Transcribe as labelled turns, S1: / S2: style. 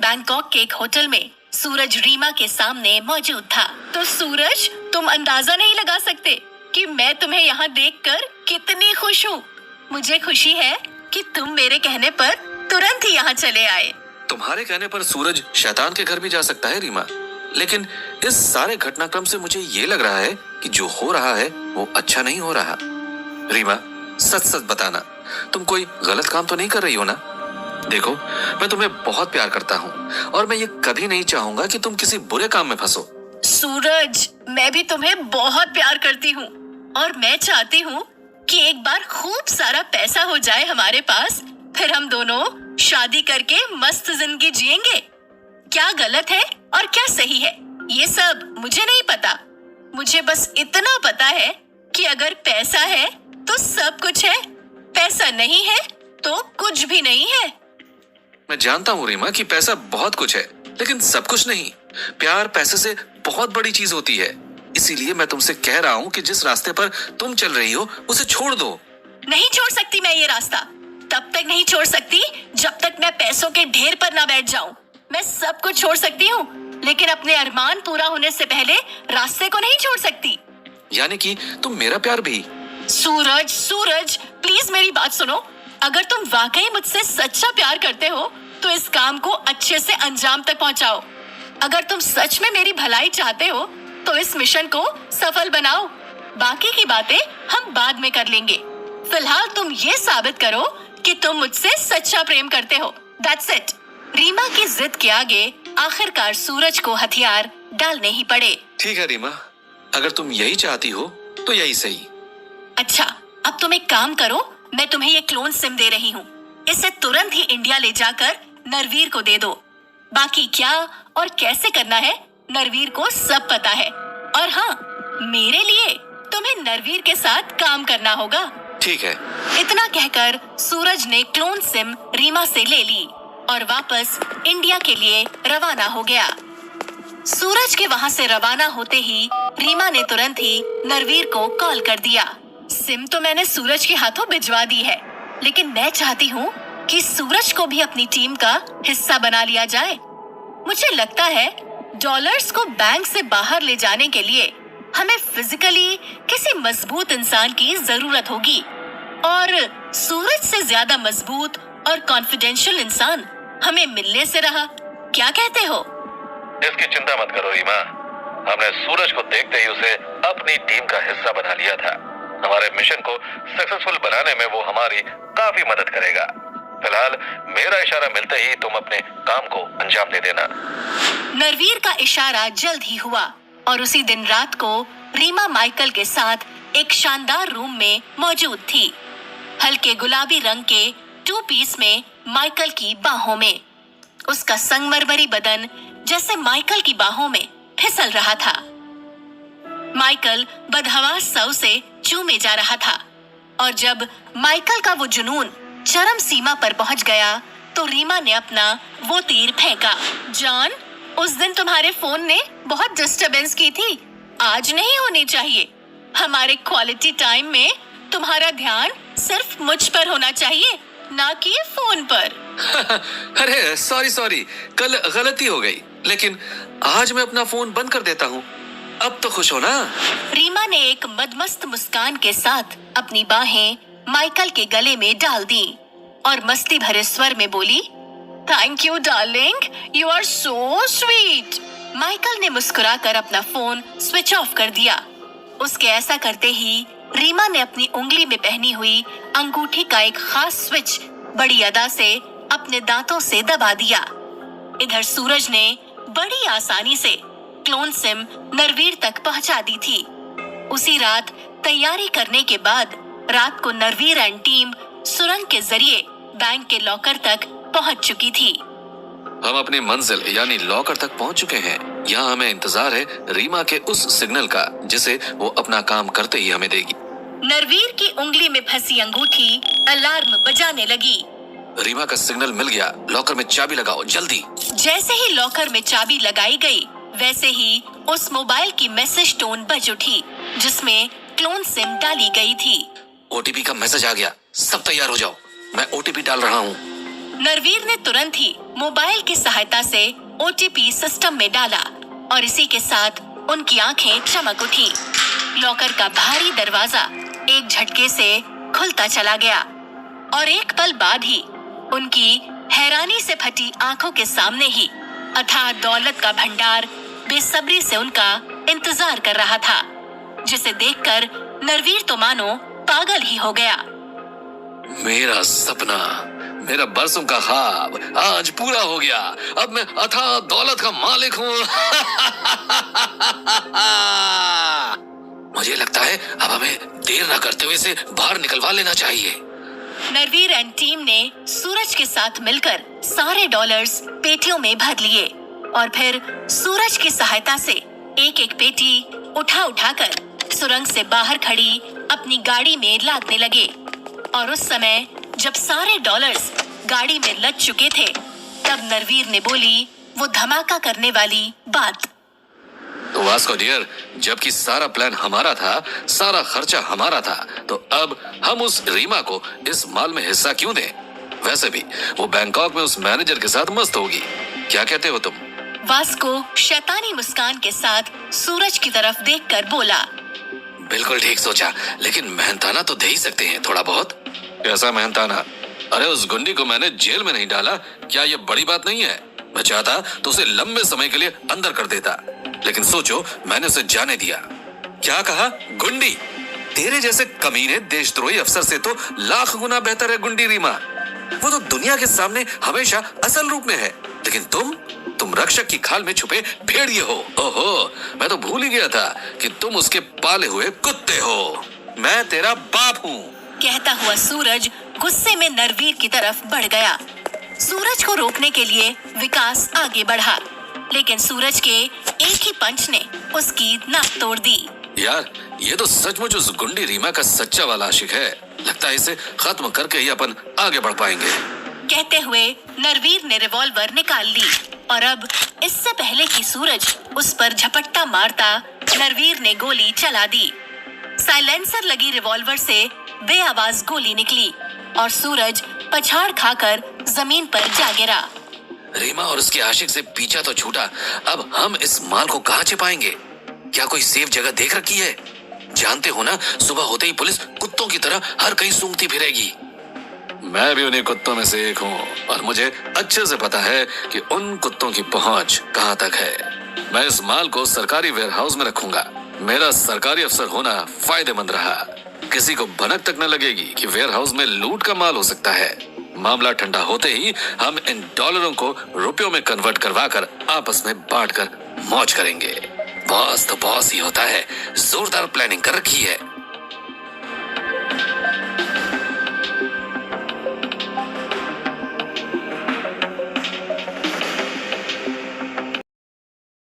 S1: Bangkok के एक hotel में सूरज रीमा के सामने मौजूद था। तो सूरज, तुम अंदाजा नहीं लगा सकते कि मैं तुम्हें यहाँ देखकर कितनी खुश हूँ। मुझे खुशी है कि तुम मेरे कहने पर तुरंत ही यहाँ चले आए।
S2: तुम्हारे कहने पर सूरज शैतान के घर भी जा सकता है रीमा, लेकिन इस सारे घटनाक्रम से मुझे ये लग रहा है कि जो हो रहा है वो अच्छा नहीं हो रहा। रीमा, सच सच बताना, तुम कोई गलत काम तो नहीं कर रही हो ना? देखो, मैं तुम्हें बहुत प्यार करता हूँ और मैं ये कभी नहीं चाहूंगा कि तुम किसी बुरे काम में फंसो।
S1: सूरज, मैं भी तुम्हें बहुत प्यार करती हूँ और मैं चाहती हूँ कि एक बार खूब सारा पैसा हो जाए हमारे पास, फिर हम दोनों शादी करके मस्त जिंदगी जिएंगे। क्या गलत है और क्या सही है ये सब मुझे नहीं पता। मुझे बस इतना पता है कि अगर पैसा है तो सब कुछ है, पैसा नहीं है तो कुछ भी नहीं है।
S2: मैं जानता हूँ रीमा कि पैसा बहुत कुछ है, लेकिन सब कुछ नहीं। प्यार पैसे से बहुत बड़ी चीज होती है। इसीलिए मैं तुमसे कह रहा हूँ कि जिस रास्ते पर तुम चल रही हो उसे छोड़ दो।
S1: नहीं छोड़ सकती मैं ये रास्ता, तब तक नहीं छोड़ सकती जब तक मैं पैसों के ढेर पर ना बैठ जाऊं। मैं सब कुछ छोड़ सकती हूँ, लेकिन अपने अरमान पूरा होने से पहले रास्ते को नहीं छोड़ सकती।
S2: यानी कि तुम मेरा प्यार भी?
S1: सूरज, प्लीज मेरी बात सुनो। अगर तुम वाकई मुझसे सच्चा प्यार करते हो तो इस काम को अच्छे से अंजाम तक पहुंचाओ। अगर तुम सच में मेरी भलाई चाहते हो तो इस मिशन को सफल बनाओ। बाकी की बातें हम बाद में कर लेंगे। फिलहाल तुम ये साबित करो कि तुम मुझसे सच्चा प्रेम करते हो। That's it। रीमा की जिद के आगे आखिरकार सूरज को हथियार डालने ही पड़े।
S2: ठीक है रीमा, अगर तुम यही चाहती हो तो यही सही।
S1: अच्छा, अब तुम एक काम करो, मैं तुम्हें ये क्लोन सिम दे रही हूँ। इसे तुरंत ही इंडिया ले जाकर नरवीर को दे दो। बाकी क्या और कैसे करना है नरवीर को सब पता है। और हाँ, मेरे लिए तुम्हें नरवीर के साथ काम करना होगा।
S2: ठीक है।
S1: इतना कहकर सूरज ने क्लोन सिम रीमा से ले ली और वापस इंडिया के लिए रवाना हो गया। सूरज के वहाँ से रवाना होते ही रीमा ने तुरंत ही नरवीर को कॉल कर दिया। सिम तो मैंने सूरज के हाथों भिजवा दी है, लेकिन मैं चाहती हूँ कि सूरज को भी अपनी टीम का हिस्सा बना लिया जाए। मुझे लगता है डॉलर्स को बैंक से बाहर ले जाने के लिए हमें फिजिकली किसी मजबूत इंसान की जरूरत होगी, और सूरज से ज्यादा मजबूत और कॉन्फिडेंशियल इंसान हमें मिलने से रहा। क्या कहते हो?
S2: इसकी चिंता मत करो रीमा, हमने सूरज को देखते ही उसे अपनी टीम का हिस्सा बना लिया था। हमारे मिशन को सक्सेसफुल बनाने में वो हमारी काफी मदद करेगा। फिलहाल मेरा इशारा मिलते ही तुम अपने काम को अंजाम दे देना।
S1: नरवीर का इशारा जल्द ही हुआ और उसी दिन रात को रीमा माइकल के साथ एक शानदार रूम में मौजूद थी। हल्के गुलाबी रंग के 2 पीस में माइकल की बाहों में, उसका संगमरमरी बदन जैसे माइकल की बाहों में फिसल रहा था। माइकल बदहवास सा उसे चूमे जा रहा था, और जब माइकल का वो जुनून चरम सीमा पर पहुंच गया तो रीमा ने अपना वो तीर फेंका। जान, उस दिन तुम्हारे फोन ने बहुत डिस्टरबेंस की थी, आज नहीं होनी चाहिए। हमारे क्वालिटी टाइम में तुम्हारा ध्यान सिर्फ मुझ पर होना चाहिए, ना कि फोन पर।
S2: अरे सॉरी, कल गलती हो गई, लेकिन आज मैं अपना फोन बंद कर देता हूँ। अब तो खुश हो ना?
S1: रीमा ने एक मदमस्त मुस्कान के साथ अपनी बाहें माइकल के गले में डाल दी और मस्ती भरे स्वर में बोली, thank you darling, you are so sweet. Michael ने मुस्कुराकर अपना फोन स्विच ऑफ कर दिया। उसके ऐसा करते ही रीमा ने अपनी उंगली में पहनी हुई अंगूठी का एक खास स्विच बड़ी अदा से अपने दांतों से दबा दिया। इधर सूरज ने बड़ी आसानी से क्लोन सिम नरवीर तक पहुंचा दी थी। उसी रात तैयारी करने के बाद रात को नरवीर एंड टीम सुरंग के जरिए बैंक के लॉकर तक पहुंच चुकी थी।
S2: हम अपनी मंजिल यानी लॉकर तक पहुंच चुके हैं। यहाँ हमें इंतजार है रीमा के उस सिग्नल का जिसे वो अपना काम करते ही हमें देगी।
S1: नरवीर की उंगली में फंसी अंगूठी अलार्म बजाने लगी।
S2: रीमा का सिग्नल मिल गया, लॉकर में चाबी लगाओ जल्दी।
S1: जैसे ही लॉकर में चाबी लगाई गई, वैसे ही उस मोबाइल की मैसेज टोन बज उठी जिसमें क्लोन सिम डाली गई थी।
S2: ओटीपी का मैसेज आ गया, सब तैयार हो जाओ, मैं ओटीपी डाल रहा हूँ।
S1: नरवीर ने तुरंत ही मोबाइल की सहायता से ओटीपी सिस्टम में डाला और इसी के साथ उनकी आंखें चमक उठी। लॉकर का भारी दरवाजा एक झटके से खुलता चला गया और एक पल बाद ही उनकी हैरानी से फटी आंखों के सामने ही अथाह दौलत का भंडार बेसब्री से उनका इंतजार कर रहा था, जिसे देखकर नरवीर तो मानो पागल ही हो गया।
S2: मेरा सपना, मेरा बरसों का ख्वाब आज पूरा हो गया। अब मैं अथाह दौलत का मालिक हूँ। मुझे लगता है अब हमें देर न करते हुए इसे बाहर निकलवा लेना चाहिए।
S1: नरवीर एंड टीम ने सूरज के साथ मिलकर सारे डॉलर्स पेटियों में भर लिए और फिर सूरज की सहायता से एक एक पेटी उठा उठाकर सुरंग से बाहर खड़ी अपनी गाड़ी में लादने लगे। और उस समय जब सारे डॉलर्स गाड़ी में लद चुके थे, तब नरवीर ने बोली वो धमाका करने वाली बात।
S2: तो वास्को डियर, जबकि सारा प्लान हमारा था, सारा खर्चा हमारा था, तो अब हम उस रीमा को इस माल में हिस्सा क्यों दें? वैसे भी वो बैंकॉक में उस मैनेजर के साथ मस्त होगी। क्या कहते हो तुम?
S1: वास्को शैतानी मुस्कान के साथ सूरज की तरफ देखकर बोला,
S2: बिल्कुल ठीक सोचा, लेकिन मेहनताना तो दे ही सकते हैं थोड़ा बहुत। कैसा मेहनताना? अरे उस गुंडी को मैंने जेल में नहीं डाला, क्या ये बड़ी बात नहीं है? मैं चाहता तो उसे लंबे समय के लिए अंदर कर देता, लेकिन सोचो मैंने उसे जाने दिया। क्या कहा? गुंडी? तेरे जैसे कमीने देशद्रोही अफसर से तो लाख गुना बेहतर है गुंडी रीमा। वो तो दुनिया के सामने हमेशा असल रूप में है, लेकिन तुम रक्षक की खाल में छुपे भेड़िए हो। ओहो, मैं तो भूल ही गया था कि तुम उसके पाले हुए कुत्ते हो। मैं तेरा बाप हूँ।
S1: कहता हुआ सूरज गुस्से में नरवीर की तरफ बढ़ गया। सूरज को रोकने के लिए विकास आगे बढ़ा, लेकिन सूरज के एक ही पंच ने उसकी नाक तोड़ दी।
S2: यार, ये तो सचमुच उस गुंडी रीमा का सच्चा वाला आशिक है। लगता है इसे खत्म करके ही अपन आगे बढ़ पाएंगे।
S1: कहते हुए नरवीर ने रिवॉल्वर निकाल ली और अब इससे पहले कि सूरज उस पर झपट्टा मारता, नरवीर ने गोली चला दी। साइलेंसर लगी रिवॉल्वर से बेआवाज गोली निकली और सूरज पछाड़ खाकर जमीन पर जा गिरा।
S2: रीमा और उसके आशिक से पीछा तो छूटा, अब हम इस माल को कहाँ छिपाएंगे? क्या कोई सेफ जगह देख रखी है? जानते हो ना, सुबह होते ही पुलिस कुत्तों की तरह हर कहीं सूंघती फिरेगी। मैं भी उन्हीं कुत्तों में से एक हूँ और मुझे अच्छे से पता है कि उन कुत्तों की पहुँच कहाँ तक है। मैं इस माल को सरकारी वेयरहाउस में रखूंगा। मेरा सरकारी अफसर होना फायदेमंद रहा। किसी को भनक तक न लगेगी कि वेयरहाउस में लूट का माल हो सकता है। मामला ठंडा होते ही हम इन डॉलरों को रुपयों में कन्वर्ट करवाकर आपस में बांटकर मौज करेंगे। बॉस तो बॉस ही होता है। जोरदार प्लानिंग कर रखी है।